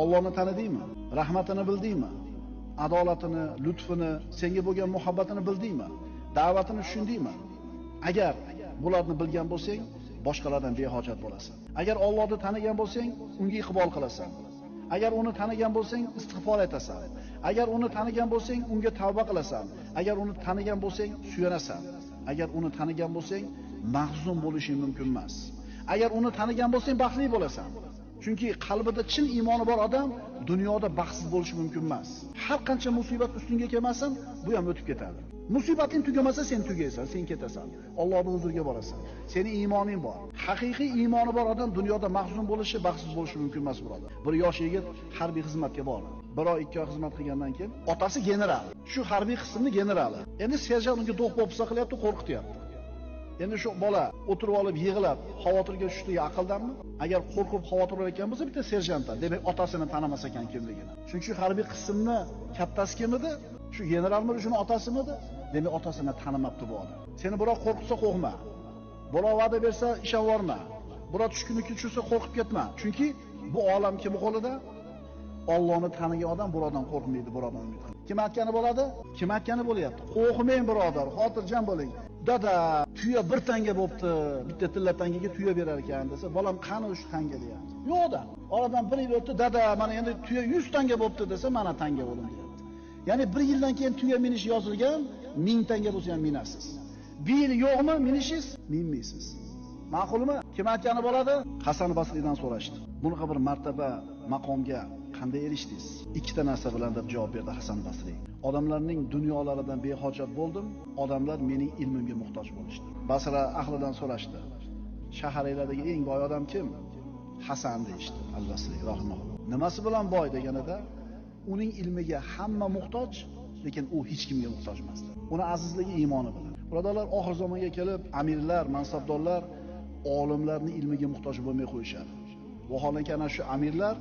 Allohni tanidingmi? Rahmatini bildingmi? Adolatini, lutfini, senga bo'lgan muhabbatini bildingmi? Da'vatini tushundingmi? Agar bularni bilgan bo'lsang, boshqalardan behojat bo'lasan. Agar Allohni tanigan bo'lsang, unga iqbol qilasan. Agar uni tanigan bo'lsang, istig'for etasan. Agar uni tanigan bo'lsang, unga tavba qilasan. Agar uni tanigan bo'lsang, suyanasan. Agar uni tanigan bo'lsang, mahzun bo'lishing mumkin emas. Agar uni tanigan bo'lsang, baxtli bo'lasan. Chunki qalbida chin iymoni bor odam dunyoda baxtsiz bo'lishi mumkin emas. Har qancha musibat ustingga kelmasin, bu ham o'tib ketadi. Musibating tugamasa, sen tugaysan, sen ketasan. Allohning huzuriga borasan. Sening iymoning bor. Haqiqiy iymoni bor odam dunyoda mahzun bo'lishi, baxtsiz bo'lishi mumkin emas, birodar. Bir yosh yigit harbiy xizmatga bordi. 1 oy 2 oy xizmat qilgandan keyin otasi general. Shu harbiy qismning generali. Endi serjant unga do'q bo'lsa qilyapti, qo'rqityapti. Endi shu bola o'tirib olib, yig'ilib, xavotirga tushishligi aqldanmi? Agar qo'rqib xavotir olayotgan bo'lsa, bitta serjantdan, demak otasini tanimas ekan kimligini. Chunki harbiy qismni kattasi kim edi? Shu generalmi, shuni otasimidi? Demak otasini tanimabdi bu odam. Seni birov qo'rqitsa qo'rqma. Birov va'da bersa ishonvorma. Birov tushkunlikka tushsa qo'rqib ketma. Chunki bu olam kim qo'lida? Allohni tanigan odam birodan qo'rqmaydi, birodan umid qiladi. Kim aytgani bo'ladi? Kim aytgani bo'lyapti? Qo'rqmang birodar, xotirjam bo'ling. Dada, tuya 1 tanga bo'pti, bitta tilla tangaga tuya berar ekan desa, bolam qani o'sha tanga deyapti. Yo'q-da. Oradan 1 yil o'tdi, dada, mana endi tuya 100 tanga bo'pti desa, mana tanga bo'lim deyapti. Ya'ni 1 yildan keyin tuya minish yozilgan, 1000 tanga bo'lsa ham minasiz. 1 yil yo'qmi minishingiz? Minmaysiz. Ma'qulmi? Kim aytgani bo'ladi? Hasan Basriydan so'rashdi. Bunaqa bir martaba, maqomga qanday erishdingiz? 2 ta narsa bilan deb javob berdi Hasan Basriy. Odamlarning dunyolaridan behojat bo'ldim, odamlar mening ilmimga muhtoj bo'lishdi. Basra ahlidan so'rashdi. Shaharlardagi eng boy odam kim? Hasan deyishdi, Al-Basriy rahimahulloh. Nimasi bilan boy deganida, uning ilmiga hamma muhtoj, lekin u hech kimga muhtoj emasdi. Uni azizligi iymoni bilan. Birodarlar, oxir zamonga kelib amirlar, mansabdorlar olimlarning ilmiga muhtoj bo'lmay qo'yishadi. Vaholanki ana shu amirlar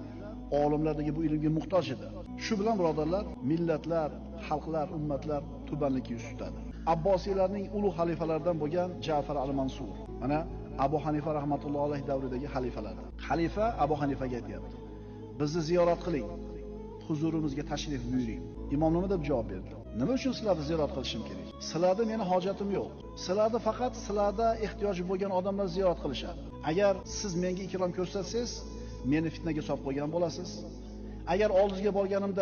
olimlardagi bu ilmga muhtoj edi. Shu bilan birodarlar, millatlar, xalqlar, ummatlar tubanlikka yuz tutadi. Abbosiylarning ulug' xalifalaridan bo'lgan Ja'far al-Mansur. Mana Abu Hanifa rahmatullohi alayhi davridagi xalifalardan. Xalifa Abu Hanifaga aytayapti: "Bizni ziyorat qiling, huzurimizga tashrif buyuring." Imom nima deb javob berdi? Nima uchun sizlarni ziyorat qilishim kerak? Sizlarda meni hojatim yo'q. Sizlarda faqat sizlarda ehtiyoji bo'lgan odamlar ziyorat qilishadi. Agar siz menga ikrom ko'rsatsangiz, meni fitnaga solib qo'ygan bo'lasiz. Agar oldingizga borganimda